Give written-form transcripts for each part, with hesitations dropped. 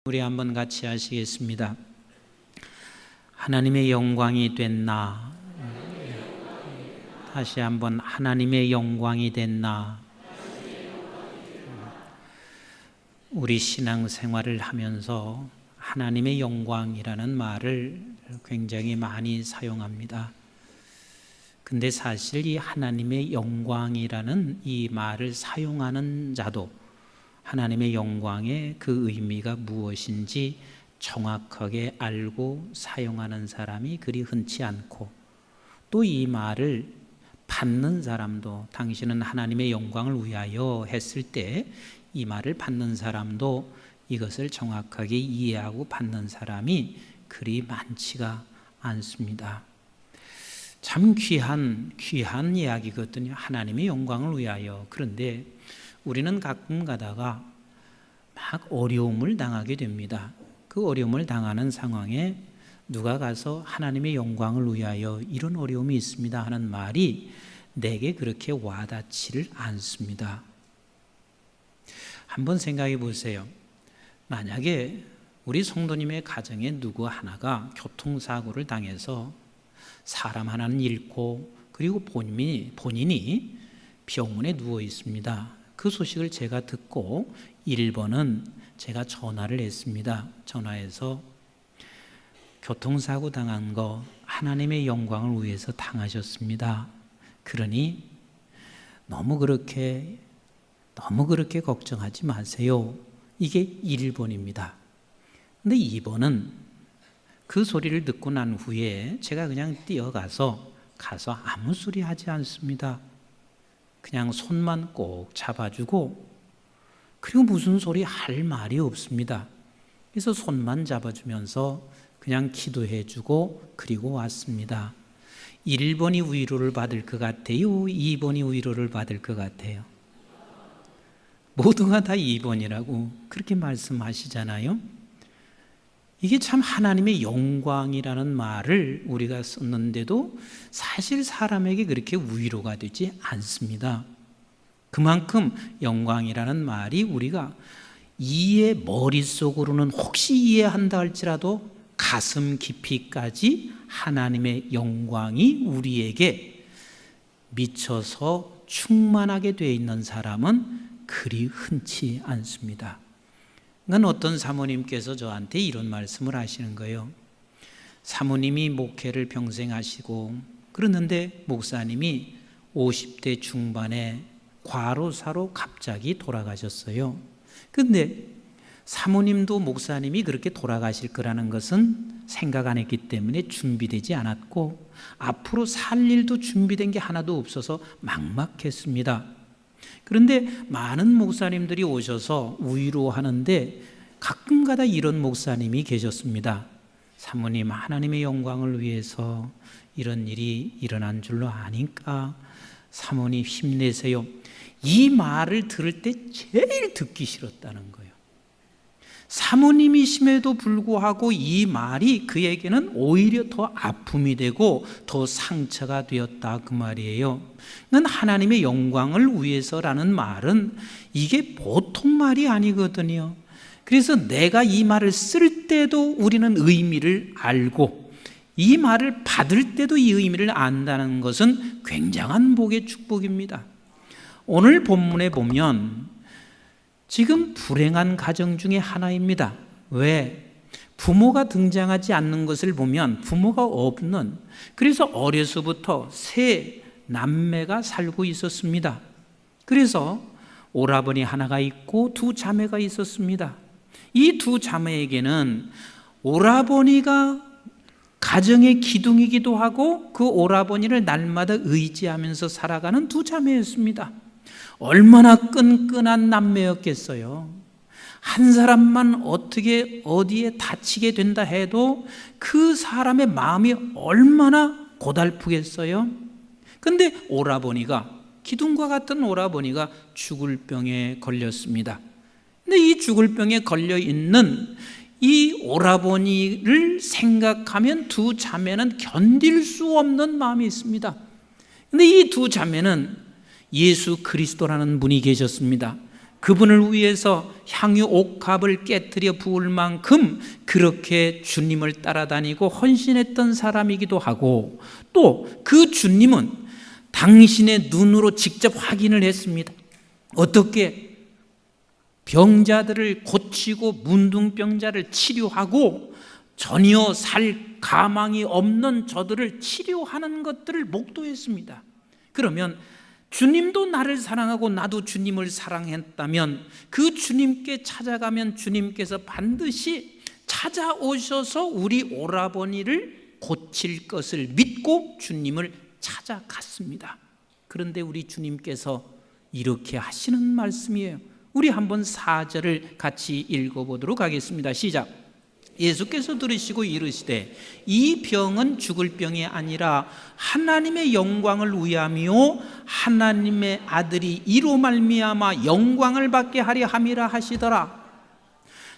우리 한번 같이 하시겠습니다. 하나님의 영광이 된 나. 다시 한번 하나님의 영광이 된 나. 우리 신앙생활을 하면서 하나님의 영광이라는 말을 굉장히 많이 사용합니다. 근데 사실 이 하나님의 영광이라는 이 말을 사용하는 자도 하나님의 영광의 그 의미가 무엇인지 정확하게 알고 사용하는 사람이 그리 흔치 않고, 또 이 말을 받는 사람도, 당신은 하나님의 영광을 위하여 했을 때 이 말을 받는 사람도 이것을 정확하게 이해하고 받는 사람이 그리 많지가 않습니다. 참 귀한 이야기거든요. 하나님의 영광을 위하여. 그런데 우리는 가끔 가다가 막 어려움을 당하게 됩니다. 그 어려움을 당하는 상황에 누가 가서 하나님의 영광을 위하여 이런 어려움이 있습니다 하는 말이 내게 그렇게 와닿지를 않습니다. 한번 생각해 보세요. 만약에 우리 성도님의 가정에 누구 하나가 교통사고를 당해서 사람 하나는 잃고, 그리고 본인이 병원에 누워 있습니다. 그 소식을 제가 듣고 1번은 제가 전화를 했습니다. 전화해서 교통사고 당한 거 하나님의 영광을 위해서 당하셨습니다. 그러니 너무 그렇게 걱정하지 마세요. 이게 1번입니다. 근데 2번은 그 소리를 듣고 난 후에 제가 그냥 뛰어가서 아무 소리 하지 않습니다. 그냥 손만 꼭 잡아주고, 그리고 무슨 소리 할 말이 없습니다. 그래서 손만 잡아주면서 그냥 기도해주고 그리고 왔습니다. 1번이 위로를 받을 것 같아요? 2번이 위로를 받을 것 같아요? 모두가 다 2번이라고 그렇게 말씀하시잖아요. 이게 참 하나님의 영광이라는 말을 우리가 썼는데도 사실 사람에게 그렇게 위로가 되지 않습니다. 그만큼 영광이라는 말이 우리가 머릿속으로는 혹시 이해한다 할지라도 가슴 깊이까지 하나님의 영광이 우리에게 미쳐서 충만하게 되어 있는 사람은 그리 흔치 않습니다. 그러니까 어떤 사모님께서 저한테 이런 말씀을 하시는 거예요. 사모님이 목회를 평생 하시고 그러는데 목사님이 50대 중반에 과로사로 갑자기 돌아가셨어요. 그런데 사모님도 목사님이 그렇게 돌아가실 거라는 것은 생각 안 했기 때문에 준비되지 않았고, 앞으로 살 일도 준비된 게 하나도 없어서 막막했습니다. 그런데 많은 목사님들이 오셔서 위로하는데 가끔가다 이런 목사님이 계셨습니다. 사모님, 하나님의 영광을 위해서 이런 일이 일어난 줄로 아니까 사모님 힘내세요. 이 말을 들을 때 제일 듣기 싫었다는 거예요. 사모님이심에도 불구하고 이 말이 그에게는 오히려 더 아픔이 되고 더 상처가 되었다, 그 말이에요. 하나님의 영광을 위해서라는 말은 이게 보통 말이 아니거든요. 그래서 내가 이 말을 쓸 때도 우리는 의미를 알고, 이 말을 받을 때도 이 의미를 안다는 것은 굉장한 복의 축복입니다. 오늘 본문에 보면 지금 불행한 가정 중에 하나입니다. 왜? 부모가 등장하지 않는 것을 보면 부모가 없는, 그래서 어려서부터 세 남매가 살고 있었습니다. 그래서 오라버니 하나가 있고 두 자매가 있었습니다. 이 두 자매에게는 오라버니가 가정의 기둥이기도 하고 그 오라버니를 날마다 의지하면서 살아가는 두 자매였습니다. 얼마나 끈끈한 남매였겠어요. 한 사람만 어디에 다치게 된다 해도 그 사람의 마음이 얼마나 고달프겠어요. 근데 기둥과 같은 오라버니가 죽을 병에 걸렸습니다. 근데 이 죽을 병에 걸려 있는 이 오라버니를 생각하면 두 자매는 견딜 수 없는 마음이 있습니다. 근데 이 두 자매는 예수 그리스도라는 분이 계셨습니다. 그분을 위해서 향유 옥합을 깨뜨려 부을 만큼 그렇게 주님을 따라다니고 헌신했던 사람이기도 하고, 또 그 주님은 당신의 눈으로 직접 확인을 했습니다. 어떻게? 병자들을 고치고 문둥병자를 치료하고 전혀 살 가망이 없는 저들을 치료하는 것들을 목도했습니다. 그러면 주님도 나를 사랑하고 나도 주님을 사랑했다면 그 주님께 찾아가면 주님께서 반드시 찾아오셔서 우리 오라버니를 고칠 것을 믿고 주님을 찾아갔습니다. 그런데 우리 주님께서 이렇게 하시는 말씀이에요. 우리 한번 4절을 같이 읽어보도록 하겠습니다. 시작. 예수께서 들으시고 이르시되 이 병은 죽을 병이 아니라 하나님의 영광을 위함이요 하나님의 아들이 이로 말미암아 영광을 받게 하려 함이라 하시더라.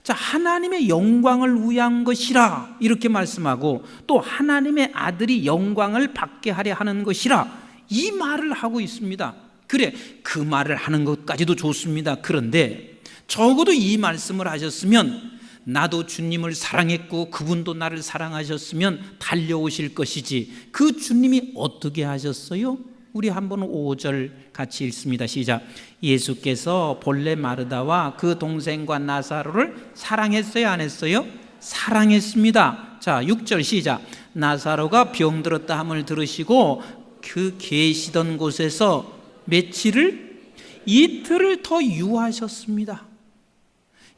자, 하나님의 영광을 위한 것이라 이렇게 말씀하고, 또 하나님의 아들이 영광을 받게 하려 하는 것이라 이 말을 하고 있습니다. 그래, 그 말을 하는 것까지도 좋습니다. 그런데 적어도 이 말씀을 하셨으면 나도 주님을 사랑했고 그분도 나를 사랑하셨으면 달려오실 것이지, 그 주님이 어떻게 하셨어요? 우리 한번 5절 같이 읽습니다. 시작. 예수께서 본래 마르다와 그 동생과 나사로를 사랑했어요, 안 했어요? 사랑했습니다. 자, 6절 시작. 나사로가 병들었다 함을 들으시고 그 계시던 곳에서 며칠을, 이틀을 더 유하셨습니다.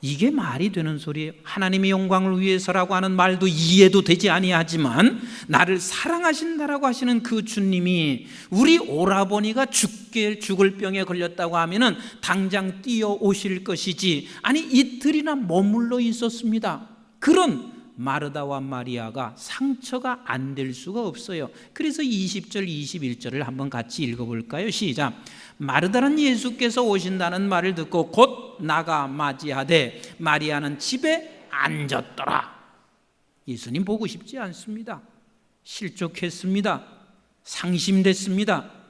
이게 말이 되는 소리예요. 하나님의 영광을 위해서라고 하는 말도 이해도 되지 아니하지만 나를 사랑하신다라고 하시는 그 주님이 우리 오라버니가 죽을 병에 걸렸다고 하면은 당장 뛰어오실 것이지, 아니 이틀이나 머물러 있었습니다. 그런 마르다와 마리아가 상처가 안 될 수가 없어요. 그래서 20절 21절을 한번 같이 읽어볼까요? 시작. 마르다는 예수께서 오신다는 말을 듣고 곧 나가 맞이하되 마리아는 집에 앉았더라. 예수님 보고 싶지 않습니다. 실족했습니다. 상심됐습니다.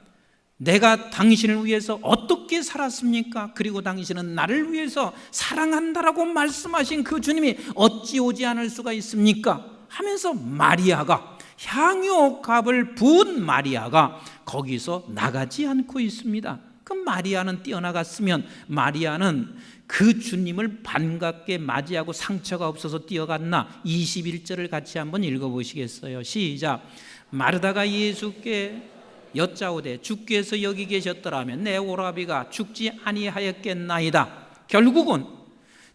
내가 당신을 위해서 어떻게 살았습니까? 그리고 당신은 나를 위해서 사랑한다라고 말씀하신 그 주님이 어찌 오지 않을 수가 있습니까? 하면서 마리아가, 향유옥합을 부은 마리아가 거기서 나가지 않고 있습니다. 그럼 마리아는 뛰어나갔으면 마리아는 그 주님을 반갑게 맞이하고 상처가 없어서 뛰어갔나? 21절을 같이 한번 읽어보시겠어요? 시작. 마르다가 예수께 여짜오되 주께서 여기 계셨더라면 내 오라비가 죽지 아니하였겠나이다. 결국은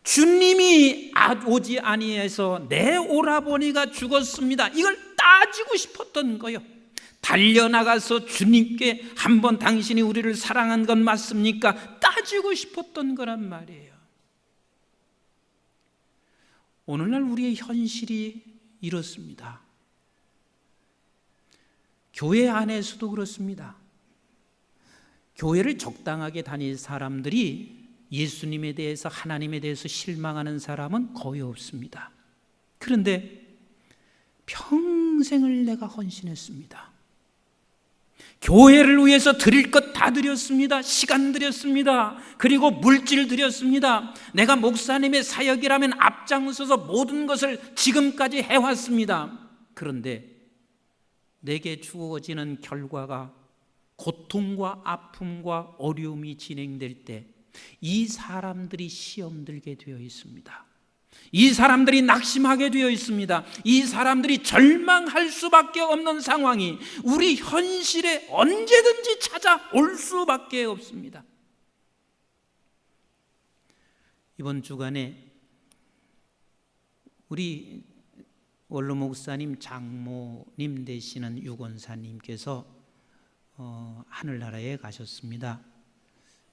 주님이 오지 아니해서 내 오라버니가 죽었습니다. 이걸 따지고 싶었던 거예요. 달려나가서 주님께 한번 당신이 우리를 사랑한 건 맞습니까? 따지고 싶었던 거란 말이에요. 오늘날 우리의 현실이 이렇습니다. 교회 안에서도 그렇습니다. 교회를 적당하게 다닐 사람들이 예수님에 대해서, 하나님에 대해서 실망하는 사람은 거의 없습니다. 그런데 평생을 내가 헌신했습니다. 교회를 위해서 드릴 것 다 드렸습니다. 시간 드렸습니다. 그리고 물질 드렸습니다. 내가 목사님의 사역이라면 앞장서서 모든 것을 지금까지 해왔습니다. 그런데 내게 주어지는 결과가 고통과 아픔과 어려움이 진행될 때 이 사람들이 시험 들게 되어 있습니다. 이 사람들이 낙심하게 되어 있습니다. 이 사람들이 절망할 수밖에 없는 상황이 우리 현실에 언제든지 찾아올 수밖에 없습니다. 이번 주간에 우리 원로 목사님 장모님 되시는 유권사님께서 하늘나라에 가셨습니다.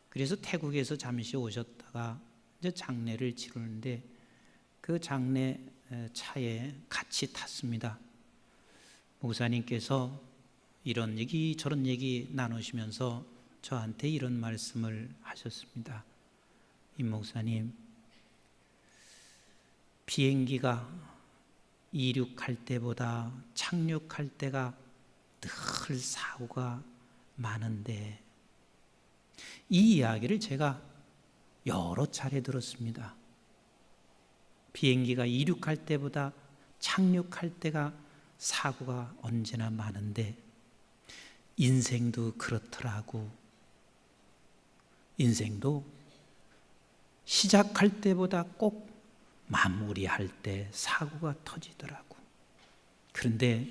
그래서 태국에서 잠시 오셨다가 이제 장례를 치르는데 그 장례 차에 같이 탔습니다. 목사님께서 이런 얘기 저런 얘기 나누시면서 저한테 이런 말씀을 하셨습니다. 임 목사님, 비행기가 이륙할 때보다 착륙할 때가 늘 사고가 많은데, 이 이야기를 제가 여러 차례 들었습니다. 비행기가 이륙할 때보다 착륙할 때가 사고가 언제나 많은데 인생도 그렇더라고. 인생도 시작할 때보다 꼭 마무리할 때 사고가 터지더라고. 그런데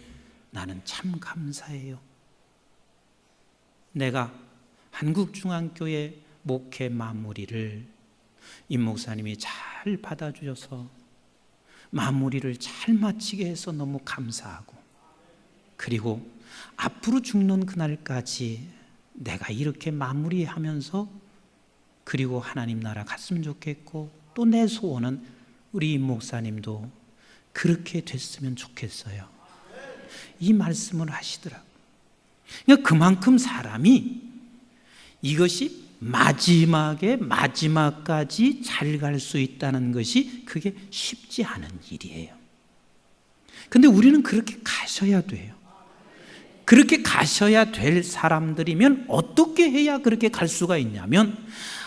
나는 참 감사해요. 내가 한국중앙교회 목회 마무리를 임 목사님이 잘 받아주셔서 마무리를 잘 마치게 해서 너무 감사하고, 그리고 앞으로 죽는 그날까지 내가 이렇게 마무리하면서 그리고 하나님 나라 갔으면 좋겠고, 또 내 소원은 우리 임 목사님도 그렇게 됐으면 좋겠어요. 이 말씀을 하시더라고요. 그러니까 그만큼 사람이 이것이 마지막까지 잘 갈 수 있다는 것이 그게 쉽지 않은 일이에요. 근데 우리는 그렇게 가셔야 돼요. 그렇게 가셔야 될 사람들이면 어떻게 해야 그렇게 갈 수가 있냐면,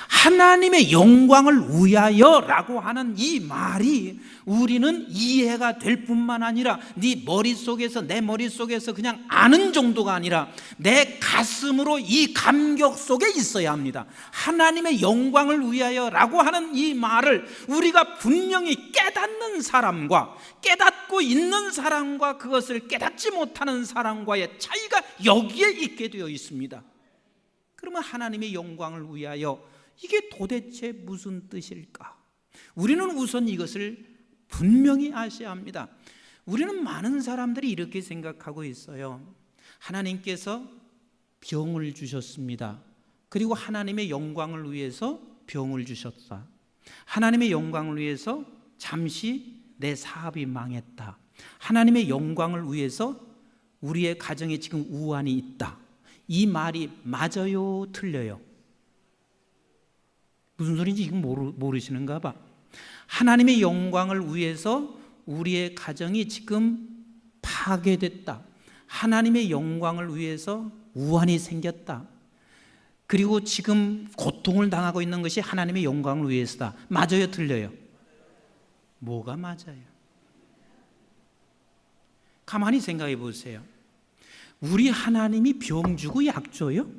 하나님의 영광을 위하여라고 하는 이 말이 우리는 이해가 될 뿐만 아니라 네 머릿속에서, 내 머릿속에서 그냥 아는 정도가 아니라 내 가슴으로 이 감격 속에 있어야 합니다. 하나님의 영광을 위하여라고 하는 이 말을 우리가 분명히 깨닫는 사람과 깨닫고 있는 사람과 그것을 깨닫지 못하는 사람과의 차이가 여기에 있게 되어 있습니다. 그러면 하나님의 영광을 위하여, 이게 도대체 무슨 뜻일까? 우리는 우선 이것을 분명히 아셔야 합니다. 우리는 많은 사람들이 이렇게 생각하고 있어요. 하나님께서 병을 주셨습니다. 그리고 하나님의 영광을 위해서 병을 주셨다. 하나님의 영광을 위해서 잠시 내 사업이 망했다. 하나님의 영광을 위해서 우리의 가정에 지금 우환이 있다. 이 말이 맞아요, 틀려요? 무슨 소리인지 지금 모르시는가 봐. 하나님의 영광을 위해서 우리의 가정이 지금 파괴됐다. 하나님의 영광을 위해서 우환이 생겼다. 그리고 지금 고통을 당하고 있는 것이 하나님의 영광을 위해서다. 맞아요, 틀려요? 뭐가 맞아요? 가만히 생각해 보세요. 우리 하나님이 병 주고 약 줘요?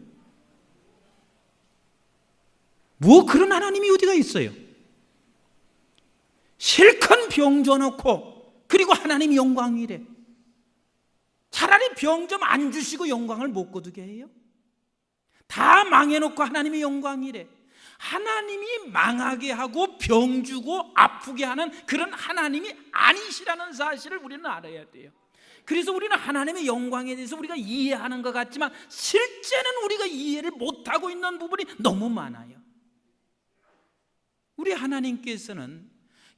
뭐 그런 하나님이 어디가 있어요? 실컷 병 줘놓고 그리고 하나님이 영광이래. 차라리 병 좀 안 주시고 영광을 못 거두게 해요? 다 망해놓고 하나님이 영광이래. 하나님이 망하게 하고 병 주고 아프게 하는 그런 하나님이 아니시라는 사실을 우리는 알아야 돼요. 그래서 우리는 하나님의 영광에 대해서 우리가 이해하는 것 같지만 실제는 우리가 이해를 못하고 있는 부분이 너무 많아요. 우리 하나님께서는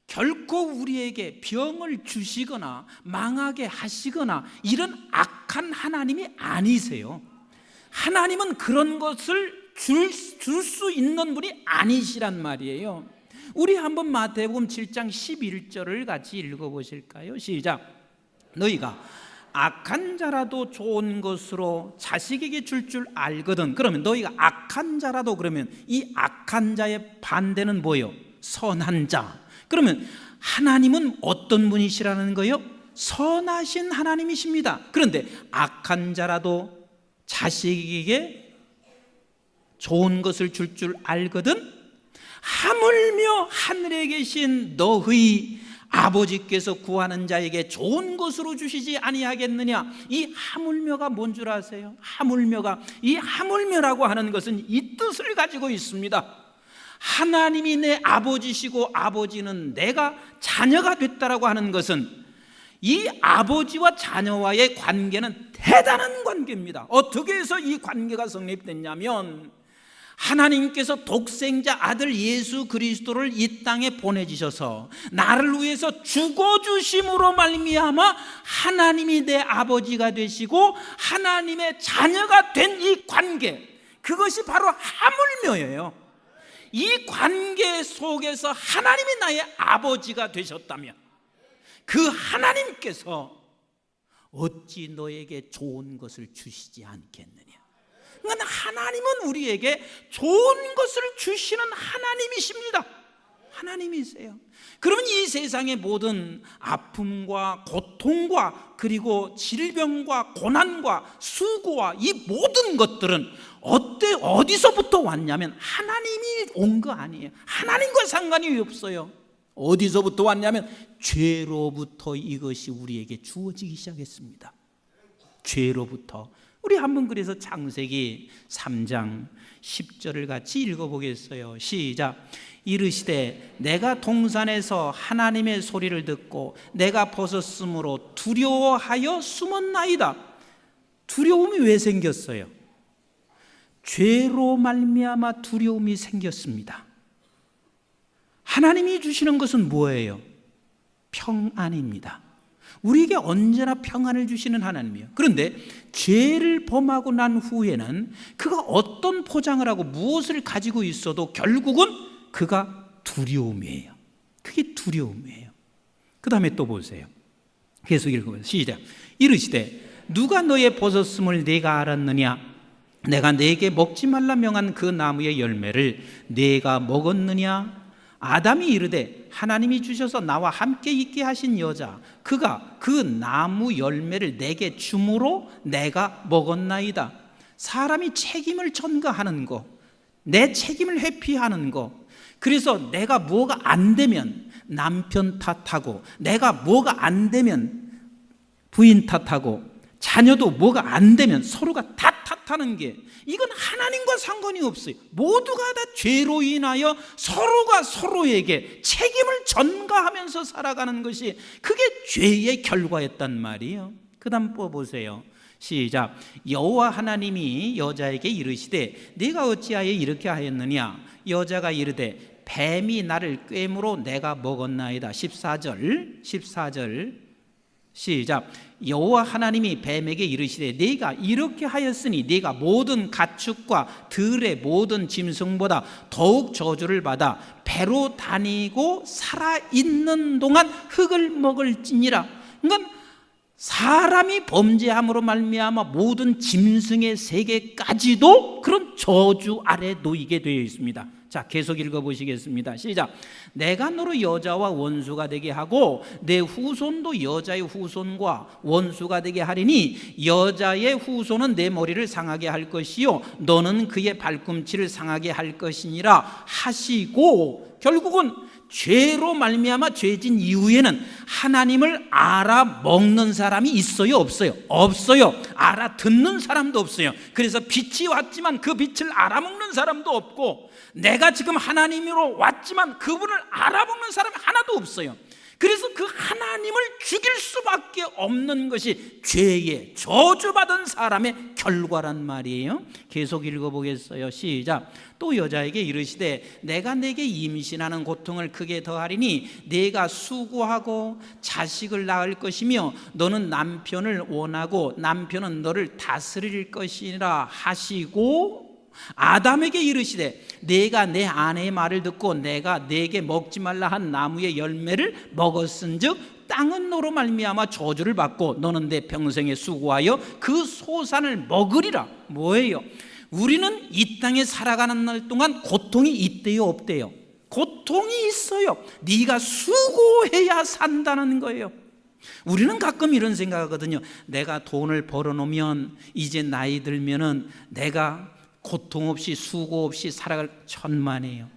결코 우리에게 병을 주시거나 망하게 하시거나 이런 악한 하나님이 아니세요. 하나님은 그런 것을 줄 수 있는 분이 아니시란 말이에요. 우리 한번 마태복음 7장 11절을 같이 읽어보실까요? 시작. 너희가 악한 자라도 좋은 것으로 자식에게 줄 알거든. 그러면 너희가 악한 자라도, 그러면 이 악한 자의 반대는 뭐예요? 선한 자. 그러면 하나님은 어떤 분이시라는 거예요? 선하신 하나님이십니다. 그런데 악한 자라도 자식에게 좋은 것을 줄 알거든. 하물며 하늘에 계신 너희 아버지께서 구하는 자에게 좋은 것으로 주시지 아니하겠느냐. 이 하물며가 뭔 줄 아세요? 하물며가, 이 하물며라고 하는 것은 이 뜻을 가지고 있습니다. 하나님이 내 아버지시고 아버지는 내가 자녀가 됐다라고 하는 것은 이 아버지와 자녀와의 관계는 대단한 관계입니다. 어떻게 해서 이 관계가 성립됐냐면, 하나님께서 독생자 아들 예수 그리스도를 이 땅에 보내주셔서 나를 위해서 죽어주심으로 말미암아 하나님이 내 아버지가 되시고 하나님의 자녀가 된 이 관계, 그것이 바로 하물며예요. 이 관계 속에서 하나님이 나의 아버지가 되셨다면 그 하나님께서 어찌 너에게 좋은 것을 주시지 않겠느냐. 그러니까 하나님은 우리에게 좋은 것을 주시는 하나님이십니다. 하나님이세요. 그러면 이 세상의 모든 아픔과 고통과 그리고 질병과 고난과 수고와 이 모든 것들은 어디서부터 왔냐면 하나님이 온 거 아니에요. 하나님과 상관이 없어요. 어디서부터 왔냐면 죄로부터 이것이 우리에게 주어지기 시작했습니다. 죄로부터. 우리 한번 그래서 창세기 3장 10절을 같이 읽어보겠어요. 시작. 이르시되 내가 동산에서 하나님의 소리를 듣고 내가 벗었으므로 두려워하여 숨었나이다. 두려움이 왜 생겼어요? 죄로 말미암아 두려움이 생겼습니다. 하나님이 주시는 것은 뭐예요? 평안입니다. 우리에게 언제나 평안을 주시는 하나님이에요. 그런데 죄를 범하고 난 후에는 그가 어떤 포장을 하고 무엇을 가지고 있어도 결국은 그가 두려움이에요. 그게 두려움이에요. 그 다음에 또 보세요. 계속 읽어보세요. 시작. 이르시되 누가 너의 벗었음을 네가 알았느냐? 내가 네게 먹지 말라 명한 그 나무의 열매를 네가 먹었느냐? 아담이 이르되 하나님이 주셔서 나와 함께 있게 하신 여자 그가 그 나무 열매를 내게 주므로 내가 먹었나이다. 사람이 책임을 전가하는 거, 내 책임을 회피하는 거, 그래서 내가 뭐가 안 되면 남편 탓하고, 내가 뭐가 안 되면 부인 탓하고, 자녀도 뭐가 안 되면 서로가 다 탓하는 게, 이건 하나님과 상관이 없어요. 모두가 다 죄로 인하여 서로가 서로에게 책임을 전가하면서 살아가는 것이 그게 죄의 결과였단 말이에요. 그 다음 보세요. 시작. 여호와 하나님이 여자에게 이르시되 네가 어찌하여 이렇게 하였느냐? 여자가 이르되 뱀이 나를 꿰므로 내가 먹었나이다. 14절 시작. 여호와 하나님이 뱀에게 이르시되 네가 이렇게 하였으니 네가 모든 가축과 들의 모든 짐승보다 더욱 저주를 받아 배로 다니고 살아있는 동안 흙을 먹을지니라. 그러니까 사람이 범죄함으로 말미암아 모든 짐승의 세계까지도 그런 저주 아래 놓이게 되어 있습니다. 자, 계속 읽어보시겠습니다. 시작. 내가 너로 여자와 원수가 되게 하고 내 후손도 여자의 후손과 원수가 되게 하리니 여자의 후손은 내 머리를 상하게 할 것이요 너는 그의 발꿈치를 상하게 할 것이니라 하시고, 결국은 죄로 말미암아 죄진 이후에는 하나님을 알아먹는 사람이 있어요? 없어요? 없어요. 알아듣는 사람도 없어요. 그래서 빛이 왔지만 그 빛을 알아먹는 사람도 없고, 내가 지금 하나님으로 왔지만 그분을 알아먹는 사람이 하나도 없어요. 그래서 그 하나님을 죽일 수밖에 없는 것이 죄의 저주받은 사람의 결과란 말이에요. 계속 읽어보겠어요. 시작. 또 여자에게 이르시되 내가 내게 임신하는 고통을 크게 더하리니 네가 수고하고 자식을 낳을 것이며 너는 남편을 원하고 남편은 너를 다스릴 것이라 하시고, 아담에게 이르시되 내가 내 아내의 말을 듣고 내가 네게 먹지 말라 한 나무의 열매를 먹었은즉 땅은 너로 말미암아 저주를 받고 너는 내 평생에 수고하여 그 소산을 먹으리라. 뭐예요? 우리는 이 땅에 살아가는 날 동안 고통이 있대요, 없대요? 고통이 있어요. 네가 수고해야 산다는 거예요. 우리는 가끔 이런 생각하거든요. 내가 돈을 벌어놓으면 이제 나이 들면은 내가 고통 없이 수고 없이 살아갈 천만에요.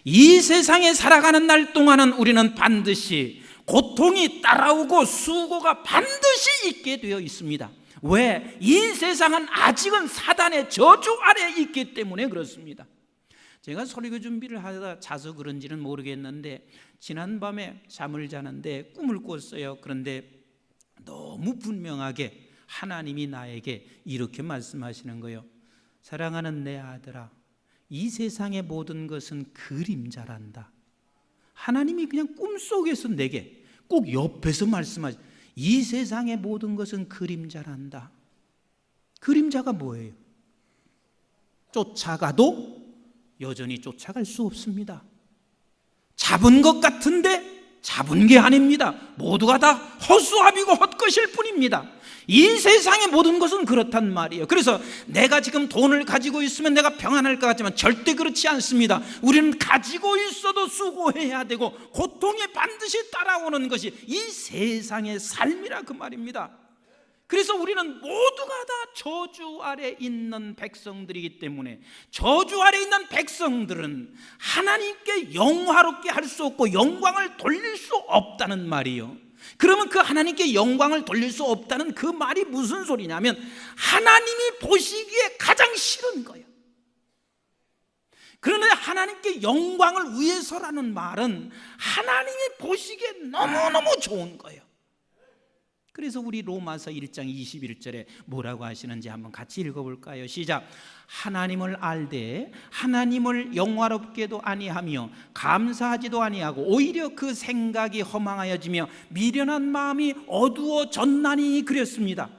이 세상에 살아가는 날 동안은 우리는 반드시 고통이 따라오고 수고가 반드시 있게 되어 있습니다. 왜? 이 세상은 아직은 사단의 저주 아래에 있기 때문에 그렇습니다. 제가 설교 준비를 하다 자서 그런지는 모르겠는데 지난밤에 잠을 자는데 꿈을 꿨어요. 그런데 너무 분명하게 하나님이 나에게 이렇게 말씀하시는 거예요. 사랑하는 내 아들아, 이 세상의 모든 것은 그림자란다. 하나님이 그냥 꿈속에서 내게 꼭 옆에서 말씀하시, 이 세상의 모든 것은 그림자란다. 그림자가 뭐예요? 쫓아가도 여전히 쫓아갈 수 없습니다. 잡은 것 같은데 잡은 게 아닙니다. 모두가 다 허수아비고 헛것일 뿐입니다. 이 세상의 모든 것은 그렇단 말이에요. 그래서 내가 지금 돈을 가지고 있으면 내가 평안할 것 같지만 절대 그렇지 않습니다. 우리는 가지고 있어도 수고해야 되고 고통이 반드시 따라오는 것이 이 세상의 삶이라 그 말입니다. 그래서 우리는 모두가 다 저주 아래 있는 백성들이기 때문에 저주 아래 있는 백성들은 하나님께 영화롭게 할 수 없고 영광을 돌릴 수 없다는 말이에요. 그러면 그 하나님께 영광을 돌릴 수 없다는 그 말이 무슨 소리냐면 하나님이 보시기에 가장 싫은 거예요. 그런데 하나님께 영광을 위해서라는 말은 하나님이 보시기에 너무너무 좋은 거예요. 그래서 우리 로마서 1장 21절에 뭐라고 하시는지 한번 같이 읽어볼까요? 시작. 하나님을 알되 하나님을 영화롭게도 아니하며 감사하지도 아니하고 오히려 그 생각이 허망하여지며 미련한 마음이 어두워졌나니 그랬습니다.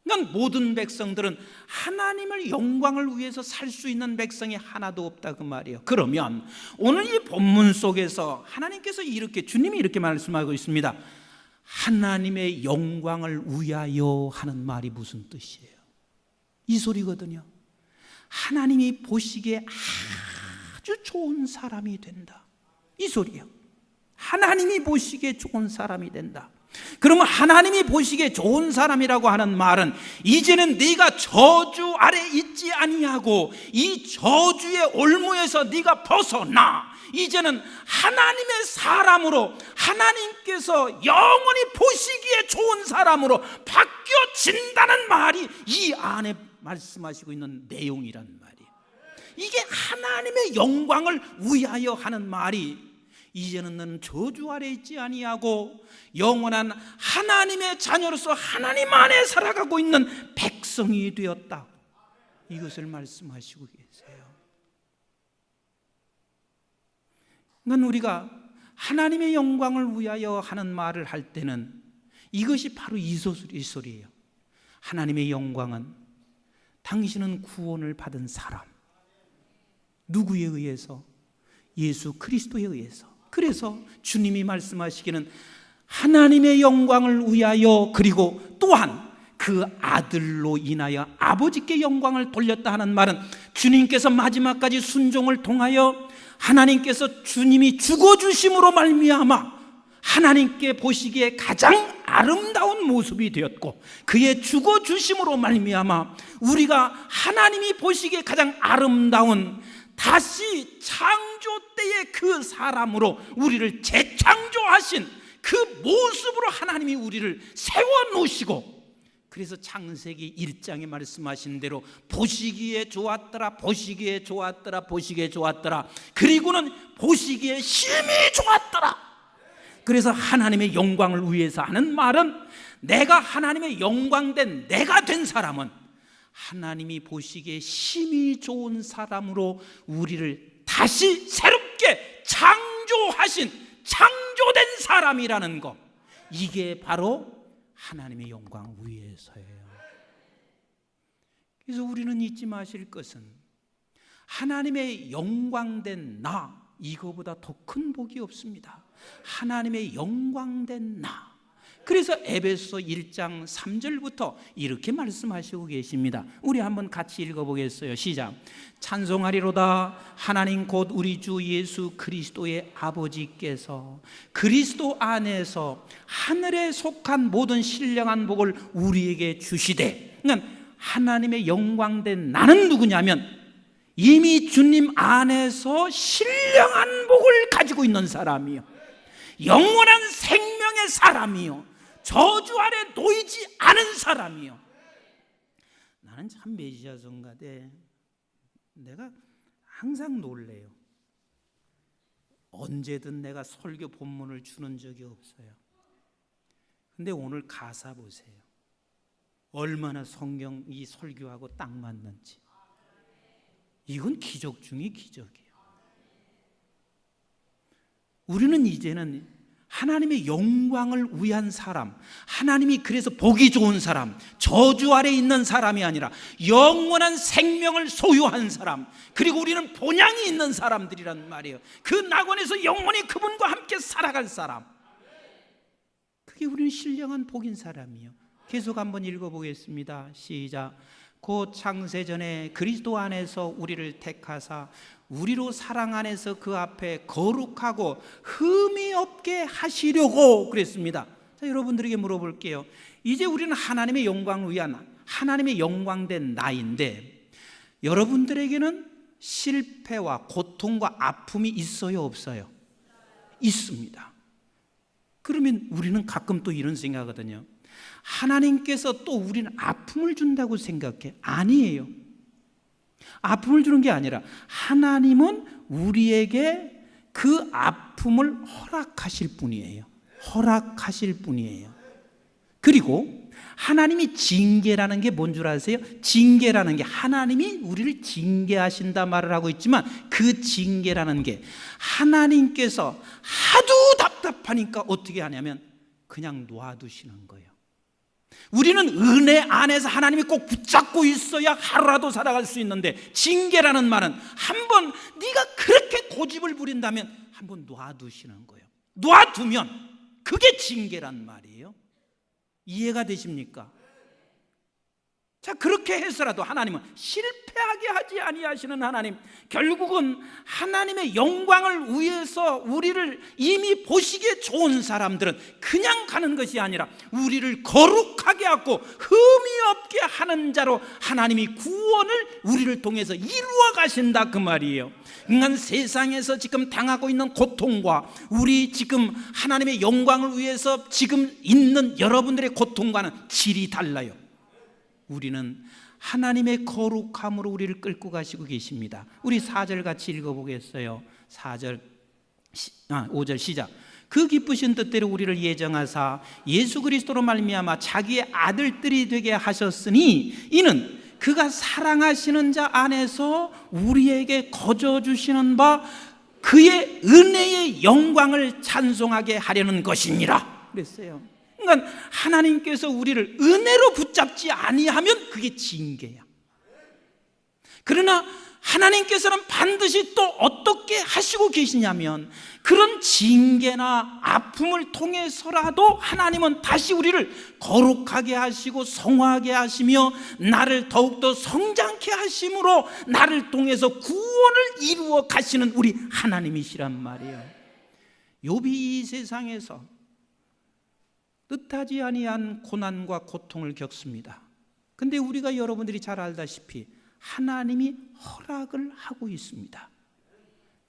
그러니까 모든 백성들은 하나님을 영광을 위해서 살 수 있는 백성이 하나도 없다 그 말이에요. 그러면 오늘 이 본문 속에서 하나님께서 이렇게 주님이 이렇게 말씀하고 있습니다. 하나님의 영광을 위하여 하는 말이 무슨 뜻이에요? 이 소리거든요. 하나님이 보시기에 아주 좋은 사람이 된다, 이 소리예요. 하나님이 보시기에 좋은 사람이 된다. 그러면 하나님이 보시기에 좋은 사람이라고 하는 말은 이제는 네가 저주 아래 있지 아니하고 이 저주의 올무에서 네가 벗어나 이제는 하나님의 사람으로 하나님께서 영원히 보시기에 좋은 사람으로 바뀌어진다는 말이 이 안에 말씀하시고 있는 내용이란 말이에요. 이게 하나님의 영광을 위하여 하는 말이 이제는 너는 저주 아래 있지 아니하고 영원한 하나님의 자녀로서 하나님 안에 살아가고 있는 백성이 되었다, 이것을 말씀하시고 계세요. 그러니까 우리가 하나님의 영광을 위하여 하는 말을 할 때는 이것이 바로 이 소리예요. 하나님의 영광은 당신은 구원을 받은 사람, 누구에 의해서? 예수 그리스도에 의해서. 그래서 주님이 말씀하시기는 하나님의 영광을 위하여 그리고 또한 그 아들로 인하여 아버지께 영광을 돌렸다 하는 말은 주님께서 마지막까지 순종을 통하여 하나님께서 주님이 죽어주심으로 말미암아 하나님께 보시기에 가장 아름다운 모습이 되었고 그의 죽어주심으로 말미암아 우리가 하나님이 보시기에 가장 아름다운 다시 창조 때의 그 사람으로 우리를 재창조하신 그 모습으로 하나님이 우리를 세워놓으시고, 그래서 창세기 1장에 말씀하신 대로 보시기에 좋았더라, 보시기에 좋았더라, 보시기에 좋았더라, 그리고는 보시기에 심히 좋았더라. 그래서 하나님의 영광을 위해서 하는 말은 내가 하나님의 영광된 내가 된 사람은 하나님이 보시기에 심히 좋은 사람으로 우리를 다시 새롭게 창조하신 창조된 사람이라는 것, 이게 바로 하나님의 영광 위에서예요. 그래서 우리는 잊지 마실 것은 하나님의 영광된 나, 이거보다 더 큰 복이 없습니다. 하나님의 영광된 나. 그래서 에베소 1장 3절부터 이렇게 말씀하시고 계십니다. 우리 한번 같이 읽어보겠어요. 시작. 찬송하리로다 하나님 곧 우리 주 예수 그리스도의 아버지께서 그리스도 안에서 하늘에 속한 모든 신령한 복을 우리에게 주시되, 그러니까 하나님의 영광된 나는 누구냐면 이미 주님 안에서 신령한 복을 가지고 있는 사람이요, 영원한 생명의 사람이요, 저주 아래 놓이지 않은 사람이요. 나는 참 메시아 성가대 내가 항상 놀래요. 언제든 내가 설교 본문을 주는 적이 없어요. 근데 오늘 가사 보세요. 얼마나 성경 이 설교하고 딱 맞는지. 이건 기적 중의 기적이에요. 우리는 이제는 하나님의 영광을 위한 사람, 하나님이 그래서 보기 좋은 사람, 저주 아래 있는 사람이 아니라 영원한 생명을 소유한 사람, 그리고 우리는 본향이 있는 사람들이란 말이에요. 그 낙원에서 영원히 그분과 함께 살아갈 사람, 그게 우리는 신령한 복인 사람이에요. 계속 한번 읽어보겠습니다. 시작. 곧 창세전에 그리스도 안에서 우리를 택하사 우리로 사랑 안에서 그 앞에 거룩하고 흠이 없게 하시려고 그랬습니다. 자, 여러분들에게 물어볼게요. 이제 우리는 하나님의 영광을 위한 하나님의 영광된 나인데, 여러분들에게는 실패와 고통과 아픔이 있어요, 없어요? 있습니다. 그러면 우리는 가끔 또 이런 생각하거든요. 하나님께서 또 우리는 아픔을 준다고 생각해. 아니에요. 아픔을 주는 게 아니라 하나님은 우리에게 그 아픔을 허락하실 분이에요. 허락하실 분이에요. 그리고 하나님이 징계라는 게 뭔 줄 아세요? 징계라는 게 하나님이 우리를 징계하신다 말을 하고 있지만, 그 징계라는 게 하나님께서 하도 답답하니까 어떻게 하냐면 그냥 놔두시는 거예요. 우리는 은혜 안에서 하나님이 꼭 붙잡고 있어야 하루라도 살아갈 수 있는데, 징계라는 말은 한번 네가 그렇게 고집을 부린다면 한번 놔두시는 거예요. 놔두면 그게 징계란 말이에요. 이해가 되십니까? 자, 그렇게 해서라도 하나님은 실패하게 하지 아니하시는 하나님, 결국은 하나님의 영광을 위해서 우리를 이미 보시기에 좋은 사람들은 그냥 가는 것이 아니라 우리를 거룩하게 하고 흠이 없게 하는 자로 하나님이 구원을 우리를 통해서 이루어 가신다, 그 말이에요. 인간 세상에서 지금 당하고 있는 고통과 우리 지금 하나님의 영광을 위해서 지금 있는 여러분들의 고통과는 질이 달라요. 우리는 하나님의 거룩함으로 우리를 끌고 가시고 계십니다. 우리 4절 같이 읽어보겠어요. 5절 시작. 그 기쁘신 뜻대로 우리를 예정하사 예수 그리스도로 말미암아 자기의 아들들이 되게 하셨으니, 이는 그가 사랑하시는 자 안에서 우리에게 거저 주시는 바 그의 은혜의 영광을 찬송하게 하려는 것이니라 그랬어요. 그러니까 하나님께서 우리를 은혜로 붙잡지 아니하면 그게 징계야. 그러나 하나님께서는 반드시 또 어떻게 하시고 계시냐면, 그런 징계나 아픔을 통해서라도 하나님은 다시 우리를 거룩하게 하시고 성화하게 하시며 나를 더욱더 성장케 하심으로 나를 통해서 구원을 이루어 가시는 우리 하나님이시란 말이에요. 욥이 이 세상에서 뜻하지 아니한 고난과 고통을 겪습니다. 근데 우리가 여러분들이 잘 알다시피 하나님이 허락을 하고 있습니다.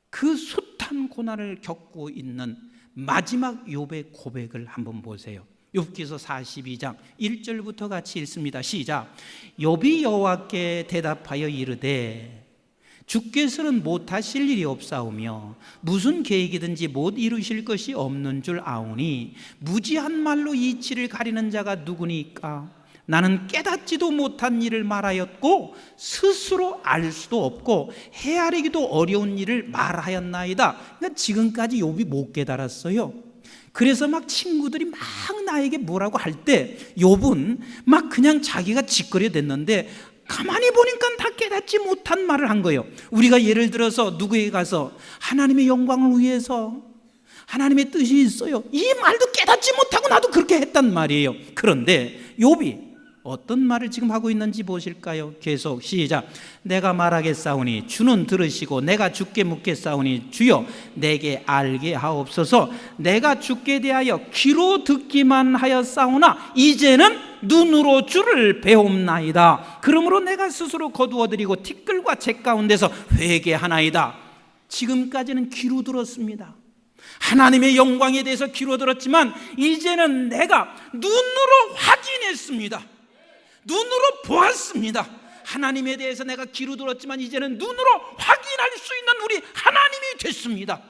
그 숱한 고난을 겪고 있는 마지막 욥의 고백을 한번 보세요. 욥기서 42장 1절부터 같이 읽습니다. 시작. 욥이 여호와께 대답하여 이르되 주께서는 못하실 일이 없사오며 무슨 계획이든지 못 이루실 것이 없는 줄 아오니 무지한 말로 이치를 가리는 자가 누구니까? 나는 깨닫지도 못한 일을 말하였고 스스로 알 수도 없고 헤아리기도 어려운 일을 말하였나이다. 그러니까 지금까지 욥이 못 깨달았어요. 그래서 막 친구들이 막 나에게 뭐라고 할 때 욥은 막 그냥 자기가 짓거려 댔는데, 가만히 보니까 다 깨닫지 못한 말을 한 거예요. 우리가 예를 들어서 누구에게 가서 하나님의 영광을 위해서 하나님의 뜻이 있어요, 이 말도 깨닫지 못하고 나도 그렇게 했단 말이에요. 그런데 욥이 어떤 말을 지금 하고 있는지 보실까요? 계속 시작. 내가 말하겠사오니 주는 들으시고 내가 주께 묻겠사오니 주여 내게 알게 하옵소서. 내가 주께 대하여 귀로 듣기만 하였사오나 이제는 눈으로 주를 배움나이다. 그러므로 내가 스스로 거두어드리고 티끌과 재 가운데서 회개하나이다. 지금까지는 귀로 들었습니다. 하나님의 영광에 대해서 귀로 들었지만 이제는 내가 눈으로 확인했습니다. 눈으로 보았습니다. 하나님에 대해서 내가 귀로 들었지만 이제는 눈으로 확인할 수 있는 우리 하나님이 됐습니다.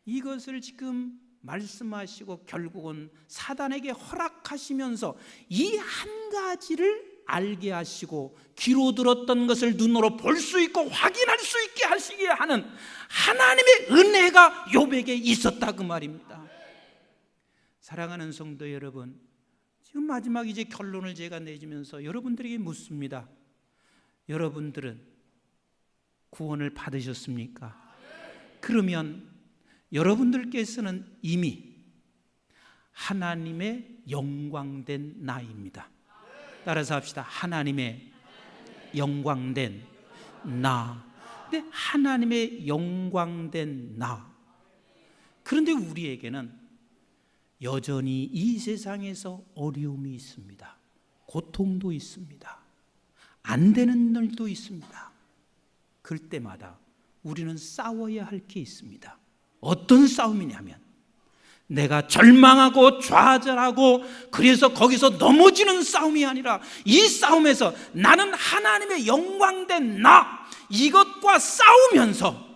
이것을 지금 말씀하시고 결국은 사단에게 허락하시면서 이 한 가지를 알게 하시고 귀로 들었던 것을 눈으로 볼 수 있고 확인할 수 있게 하시게 하는 하나님의 은혜가 욥에게 있었다, 그 말입니다. 사랑하는 성도 여러분, 지금 마지막 이제 결론을 제가 내주면서 여러분들에게 묻습니다. 여러분들은 구원을 받으셨습니까? 그러면 여러분들께서는 이미 하나님의 영광된 나입니다. 따라서 합시다. 하나님의 영광된 나. 근데 하나님의 영광된 나. 그런데 우리에게는 여전히 이 세상에서 어려움이 있습니다. 고통도 있습니다. 안 되는 일도 있습니다. 그럴 때마다 우리는 싸워야 할 게 있습니다. 어떤 싸움이냐면 내가 절망하고 좌절하고 그래서 거기서 넘어지는 싸움이 아니라 이 싸움에서 나는 하나님의 영광된 나, 이것과 싸우면서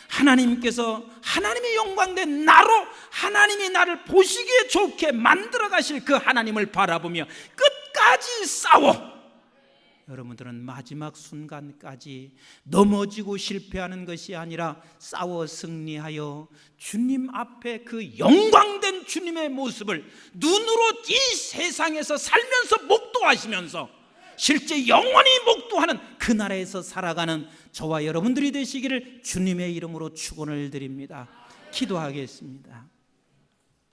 하나님께서 하나님의 영광된 나로 하나님이 나를 보시기에 좋게 만들어 가실 그 하나님을 바라보며 끝까지 싸워. 여러분들은 마지막 순간까지 넘어지고 실패하는 것이 아니라 싸워 승리하여 주님 앞에 그 영광된 주님의 모습을 눈으로 이 세상에서 살면서 목도하시면서 실제 영원히 목도하는 그 나라에서 살아가는 저와 여러분들이 되시기를 주님의 이름으로 축원을 드립니다. 기도하겠습니다.